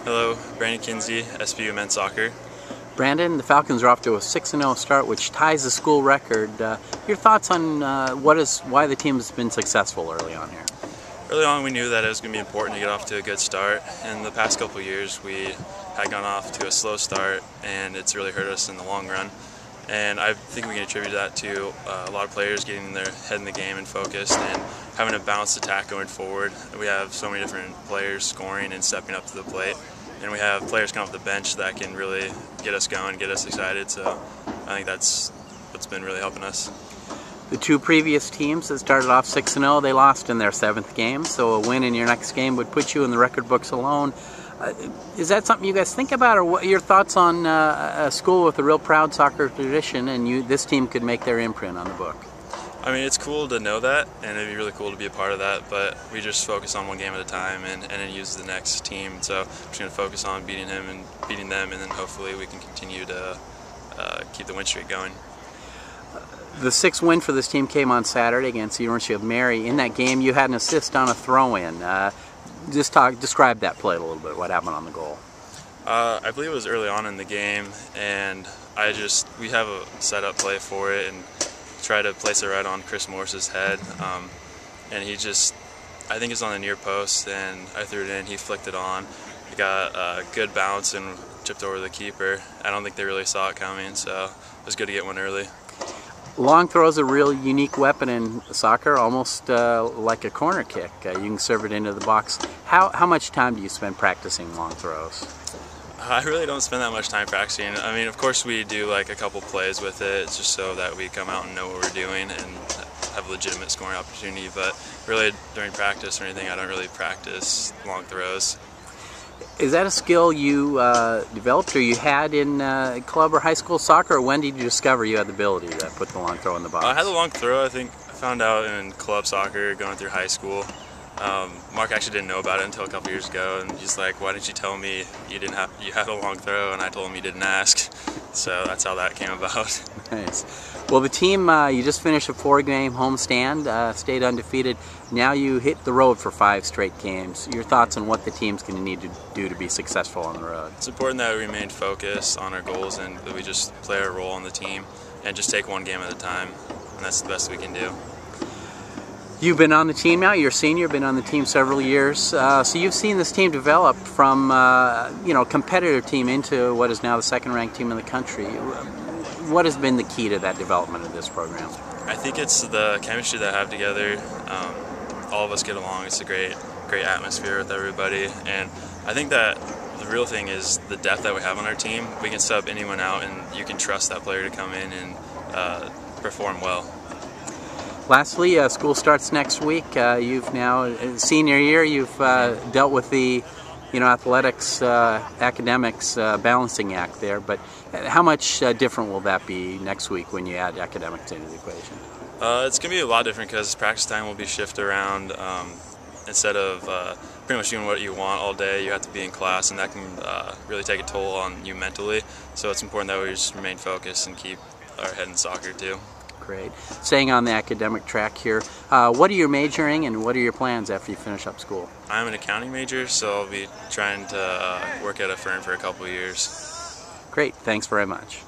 Hello, Brandon Kuenzi, SPU men's soccer. Brandon, the Falcons are off to a 6-0 start, which ties the school record. Your thoughts on why the team has been successful early on here? Early on, we knew that it was going to be important to get off to a good start. In the past couple of years, we had gone off to a slow start, and it's really hurt us in the long run. And I think we can attribute that to a lot of players getting their head in the game and focused and having a balanced attack going forward. We have so many different players scoring and stepping up to the plate. And we have players come off the bench that can really get us going, get us excited. So I think that's what's been really helping us. The two previous teams that started off 6-0, they lost in their 7th game. So a win in your next game would put you in the record books alone. Is that something you guys think about, or what are your thoughts on a school with a real proud soccer tradition, and this team could make their imprint on the book? I mean, it's cool to know that, and it'd be really cool to be a part of that, but we just focus on one game at a time and then use the next team. So I'm just going to focus on beating him and beating them, and then hopefully we can continue to keep the win streak going. The 6th win for this team came on Saturday against the University of Mary. In that game, you had an assist on a throw-in. Describe that play a little bit, what happened on the goal. I believe it was early on in the game, and we have a set-up play for it, and try to place it right on Chris Morse's head, and I think it's on the near post, and I threw it in, he flicked it on. He got a good bounce and chipped over the keeper. I don't think they really saw it coming, so it was good to get one early. Long throw is a real unique weapon in soccer, almost like a corner kick. You can serve it into the box. How much time do you spend practicing long throws? I really don't spend that much time practicing. I mean, of course we do like a couple plays with it, just so that we come out and know what we're doing and have a legitimate scoring opportunity, but really during practice or anything, I don't really practice long throws. Is that a skill you developed or you had in club or high school soccer, or when did you discover you had the ability to put the long throw in the box? I had the long throw, I think I found out in club soccer going through high school. Mark actually didn't know about it until a couple years ago, and he's like, "Why didn't you tell me you had a long throw?" And I told him you didn't ask. So that's how that came about. Nice. Well, the team, you just finished a 4-game homestand, stayed undefeated. Now you hit the road for 5 straight games. Your thoughts on what the team's going to need to do to be successful on the road? It's important that we remain focused on our goals and that we just play our role on the team and just take one game at a time, and that's the best we can do. You've been on the team now, you're a senior, been on the team several years, so you've seen this team develop from a competitive team into what is now the 2nd-ranked team in the country. What has been the key to that development of this program? I think it's the chemistry that I have together. All of us get along. It's a great atmosphere with everybody, and I think that the real thing is the depth that we have on our team. We can sub anyone out, and you can trust that player to come in and perform well. Lastly, school starts next week. You've now, senior year, you've dealt with the athletics, academics balancing act there, but how much different will that be next week when you add academics into the equation? It's going to be a lot different because practice time will be shifted around. Instead of pretty much doing what you want all day, you have to be in class, and that can really take a toll on you mentally. So it's important that we just remain focused and keep our head in soccer too. Great. Staying on the academic track here, what are you majoring and what are your plans after you finish up school? I'm an accounting major, so I'll be trying to work at a firm for a couple of years. Great. Thanks very much.